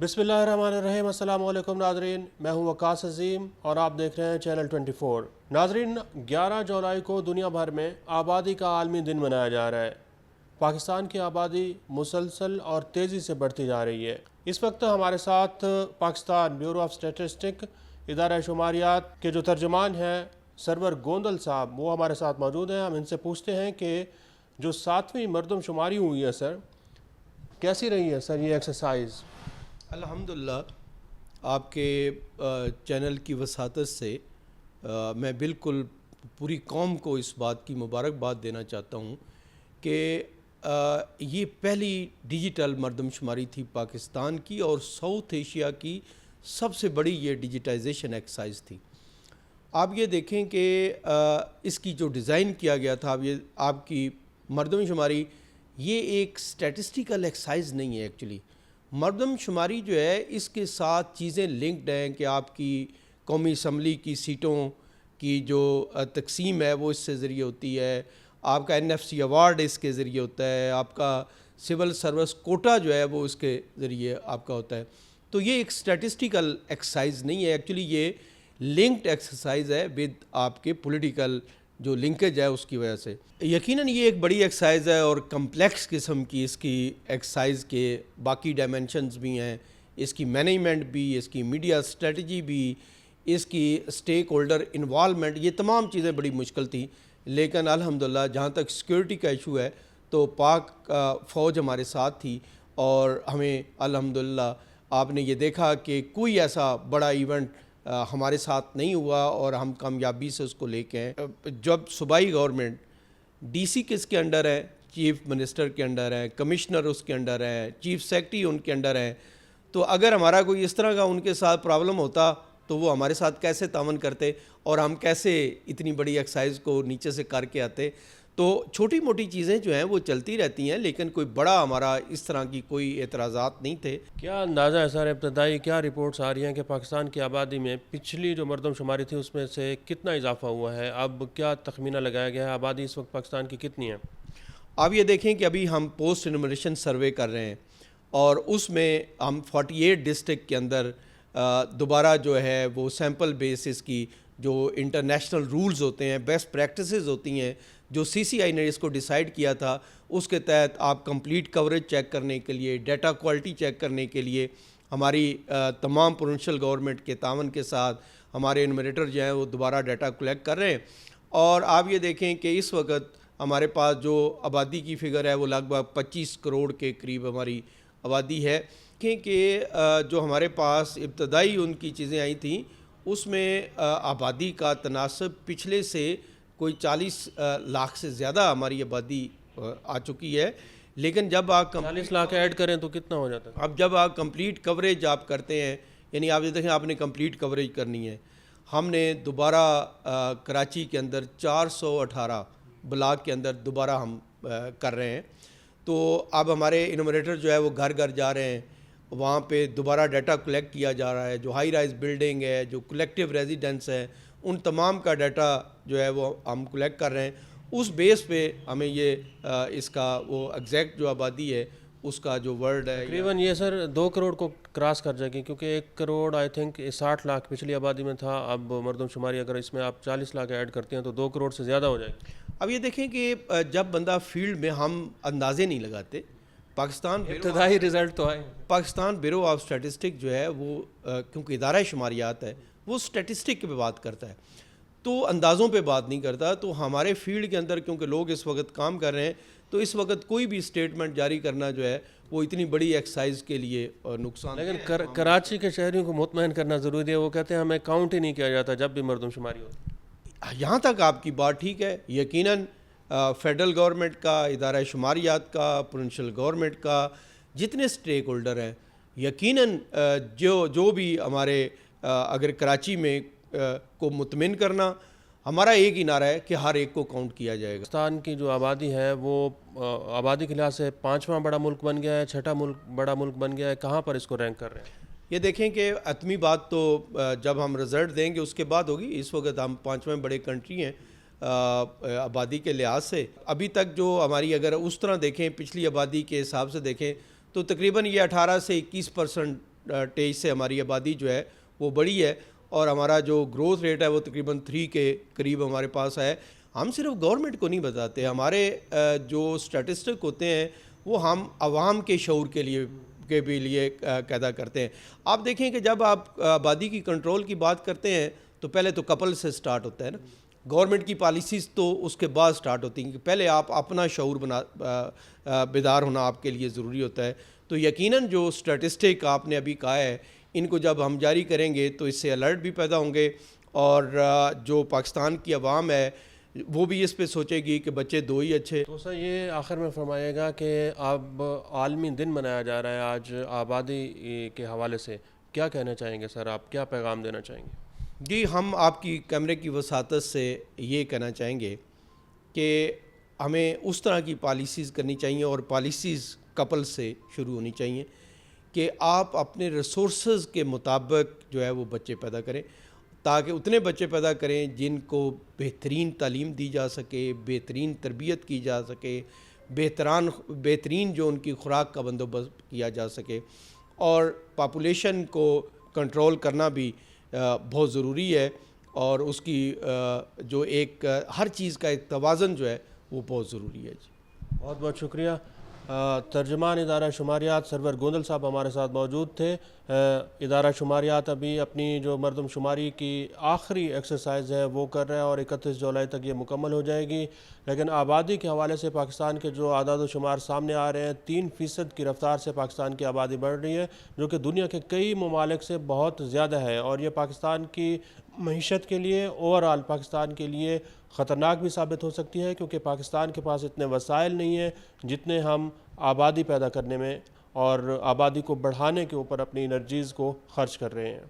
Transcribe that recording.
बिस्मिल्लाहिर्रहमानिर्रहीम। अस्सलाम वालेकुम नाज़रीन, मैं हूं वकास अज़ीम और आप देख रहे हैं चैनल 24। नाज़रीन, 11 जुलाई को दुनिया भर में आबादी का आलमी दिन मनाया जा रहा है। पाकिस्तान की आबादी मुसलसल और तेज़ी से बढ़ती जा रही है। इस वक्त हमारे साथ पाकिस्तान ब्यूरो ऑफ स्टैटिस्टिक इदारा शुमारियात के जो तर्जुमान हैं सरवर गोंदल साहब, वो हमारे साथ मौजूद हैं। हम इनसे पूछते हैं कि जो 7वीं मरदमशुमारी हुई है सर, कैसी रही है सर ये एक्सरसाइज? अल्हम्दुलिल्लाह, आपके चैनल की वसातत से मैं बिल्कुल पूरी कौम को इस बात की मुबारकबाद देना चाहता हूँ कि ये पहली डिजिटल मरदमशुमारी थी पाकिस्तान की और साउथ एशिया की सबसे बड़ी ये डिजिटाइजेशन एक्सरसाइज थी। आप ये देखें कि इसकी जो डिज़ाइन किया गया था, अब ये आपकी मरदमशुमारी ये एक स्टैटिस्टिकल एक्सरसाइज नहीं है। एक्चुअली मरदमशुमारी जो है इसके साथ चीज़ें लिंक्ड हैं कि आपकी कौमी असम्बली की सीटों की जो तकसीम है वो इससे ज़रिए होती है, आपका NFC अवार्ड इसके ज़रिए होता है, आपका सिविल सर्विस कोटा जो है वो इसके ज़रिए आपका होता है। तो ये एक स्टैटिस्टिकल एक्सरसाइज नहीं है, एक्चुअली ये लिंक्ड एक्सरसाइज है विद आपके पॉलिटिकल जो लिंकेज है उसकी वजह से। यकीनन ये एक बड़ी एक्सरसाइज है और कम्प्लेक्स किस्म की इसकी एक्सरसाइज के बाकी डायमेंशंस भी हैं, इसकी मैनेजमेंट भी, इसकी मीडिया स्ट्रेटजी भी, इसकी स्टेक होल्डर इन्वॉल्वमेंट, ये तमाम चीज़ें बड़ी मुश्किल थी। लेकिन अल्हम्दुलिल्लाह जहाँ तक सिक्योरिटी का इशू है तो पाक फ़ौज हमारे साथ थी और हमें अल्हम्दुलिल्लाह आपने ये देखा कि कोई ऐसा बड़ा इवेंट हमारे साथ नहीं हुआ और हम कामयाबी से उसको लेके आए। जब सूबाई गवर्नमेंट DC किसके अंडर है, चीफ मिनिस्टर के अंडर है, कमिश्नर उसके अंडर है, चीफ सेक्रेटरी उनके अंडर है, तो अगर हमारा कोई इस तरह का उनके साथ प्रॉब्लम होता तो वो हमारे साथ कैसे तावन करते और हम कैसे इतनी बड़ी एक्सरसाइज को नीचे से करके आते। तो छोटी मोटी चीज़ें जो हैं वो चलती रहती हैं, लेकिन कोई बड़ा हमारा इस तरह की कोई एतराज़ात नहीं थे। क्या अंदाज़ा है सर, इब्तदाई क्या रिपोर्ट्स आ रही हैं कि पाकिस्तान की आबादी में पिछली जो मरदमशुमारी थी उसमें से कितना इजाफा हुआ है? अब क्या तखमीना लगाया गया है, आबादी इस वक्त पाकिस्तान की कितनी है? आप ये देखें कि अभी हम पोस्ट इन्यूमरेशन सर्वे कर रहे हैं और उसमें हम 48 डिस्ट्रिक्ट के अंदर दोबारा जो है वो सैम्पल बेसिस की जो इंटरनेशनल रूल्स होते हैं, बेस्ट प्रैक्टिसेस होती हैं, जो CCI ने इसको डिसाइड किया था, उसके तहत आप कंप्लीट कवरेज चेक करने के लिए, डाटा क्वालिटी चेक करने के लिए हमारी तमाम प्रोविंशियल गवर्नमेंट के तावन के साथ हमारे इन्यूमरेटर जो हैं वो दोबारा डाटा कलेक्ट कर रहे हैं। और आप ये देखें कि इस वक्त हमारे पास जो आबादी की फ़िगर है वो लगभग 25 करोड़ के करीब हमारी आबादी है। कि जो हमारे पास इब्तदाई उनकी चीज़ें आई थी उसमें आबादी का तनासब पिछले से कोई 40 लाख से ज़्यादा हमारी आबादी आ चुकी है। लेकिन जब आप 40 लाख ऐड करें तो कितना हो जाता है? अब जब आप कंप्लीट कवरेज आप करते हैं, यानी आप ये देखें आपने कंप्लीट कवरेज करनी है, हमने दोबारा कराची के अंदर 418 ब्लॉक के अंदर दोबारा हम कर रहे हैं। तो अब हमारे इन्यूमरेटर जो है वो घर घर जा रहे हैं, वहाँ पे दोबारा डाटा कलेक्ट किया जा रहा है। जो हाई राइज बिल्डिंग है, जो कलेक्टिव रेजिडेंस है, उन तमाम का डाटा जो है वो हम कलेक्ट कर रहे हैं। उस बेस पे हमें ये इसका वो एग्जैक्ट जो आबादी है उसका जो वर्ड है तकरीबन ये सर 2 करोड़ को क्रॉस कर जाएगी, क्योंकि 1 करोड़ आई थिंक 60 लाख पिछली आबादी में था। अब मरदमशुमारी अगर इसमें आप 40 लाख ऐड करते हैं तो 2 करोड़ से ज़्यादा हो जाएगी। अब ये देखें कि जब बंदा फील्ड में, हम अंदाजे नहीं लगाते, पाकिस्तान इब्तदाई रिज़ल्ट तो आए। पाकिस्तान ब्यूरो ऑफ स्टैटिस्टिक जो है वो क्योंकि इदारा शुमारियात है वो स्टैटिस्टिक पे बात करता है, तो अंदाज़ों पे बात नहीं करता। तो हमारे फील्ड के अंदर क्योंकि लोग इस वक्त काम कर रहे हैं, तो इस वक्त कोई भी स्टेटमेंट जारी करना जो है वो इतनी बड़ी एक्सरसाइज के लिए नुकसान। लेकिन कराची के शहरियों को मुतमईन करना ज़रूरी है। वो कहते हैं हमें काउंट ही नहीं किया जाता जब भी मरदमशुमारी होती। यहाँ तक आपकी बात ठीक है। यकीनन फेडरल गवर्नमेंट का, इदारा शुमारियात का, प्रोविंशियल गवर्नमेंट का, जितने स्टेक होल्डर हैं, यकीनन जो भी हमारे अगर कराची में को मुतमिन करना, हमारा एक ही नारा है कि हर एक को काउंट किया जाएगा। पाकिस्तान की जो आबादी है वो आबादी के लिहाज से 5वां बड़ा मुल्क बन गया है, 6ठा बड़ा मुल्क बन गया है। कहाँ पर इसको रैंक कर रहे हैं? ये देखें कि अतमी बात तो जब हम रिज़ल्ट देंगे उसके बाद होगी। इस वक्त हम 5वें बड़े कंट्री हैं आबादी के लिहाज से। अभी तक जो हमारी, अगर उस तरह देखें पिछली आबादी के हिसाब से देखें तो तकरीबन ये 18 से 21% 23 سے ہماری آبادی جو ہے وہ بڑی ہے اور ہمارا جو گروتھ ریٹ ہے وہ تقریباً 3 کے قریب ہمارے پاس ہے. ہم صرف گورنمنٹ کو نہیں بتاتے, ہمارے جو اسٹیٹسٹک ہوتے ہیں وہ ہم عوام کے شعور کے لیے پیدا کرتے ہیں. آپ دیکھیں کہ جب آپ آبادی کی کنٹرول کی بات کرتے ہیں تو پہلے تو کپل سے سٹارٹ ہوتا ہے نا. گورنمنٹ کی پالیسیز تو اس کے بعد سٹارٹ ہوتی ہیں کہ پہلے آپ اپنا شعور بیدار ہونا آپ کے لیے ضروری ہوتا ہے. تو یقیناً جو اسٹیٹسٹک آپ نے ابھی کہا ہے ان کو جب ہم جاری کریں گے تو اس سے الرٹ بھی پیدا ہوں گے اور جو پاکستان کی عوام ہے وہ بھی اس پہ سوچے گی کہ بچے 2 ہی اچھے. تو سر یہ آخر میں فرمائیے گا کہ اب عالمی دن منایا جا رہا ہے آج آبادی کے حوالے سے, کیا کہنا چاہیں گے سر, آپ کیا پیغام دینا چاہیں گے؟ جی, ہم آپ کی کیمرے کی وساطت سے یہ کہنا چاہیں گے کہ ہمیں اس طرح کی پالیسیز کرنی چاہیے اور پالیسیز کپل سے شروع ہونی چاہیے کہ آپ اپنے ریسورسز کے مطابق جو ہے وہ بچے پیدا کریں تاکہ اتنے بچے پیدا کریں جن کو بہترین تعلیم دی جا سکے, بہترین تربیت کی جا سکے, بہترین جو ان کی خوراک کا بندوبست کیا جا سکے. اور پاپولیشن کو کنٹرول کرنا بھی بہت ضروری ہے اور اس کی جو ایک ہر چیز کا ایک توازن جو ہے وہ بہت ضروری ہے. جی بہت بہت شکریہ. ترجمان ادارہ شماریات سرور گوندل صاحب ہمارے ساتھ موجود تھے. ادارہ شماریات ابھی اپنی جو مردم شماری کی آخری ایکسرسائز ہے وہ کر رہا ہے اور 31 جولائی تک یہ مکمل ہو جائے گی. لیکن آبادی کے حوالے سے پاکستان کے جو اعداد و شمار سامنے آ رہے ہیں 3% کی رفتار سے پاکستان کی آبادی بڑھ رہی ہے جو کہ دنیا کے کئی ممالک سے بہت زیادہ ہے اور یہ پاکستان کی معیشت کے لیے اوورآل پاکستان کے لیے خطرناک بھی ثابت ہو سکتی ہے کیونکہ پاکستان کے پاس اتنے وسائل نہیں ہیں جتنے ہم آبادی پیدا کرنے میں اور آبادی کو بڑھانے کے اوپر اپنی انرجیز کو خرچ کر رہے ہیں.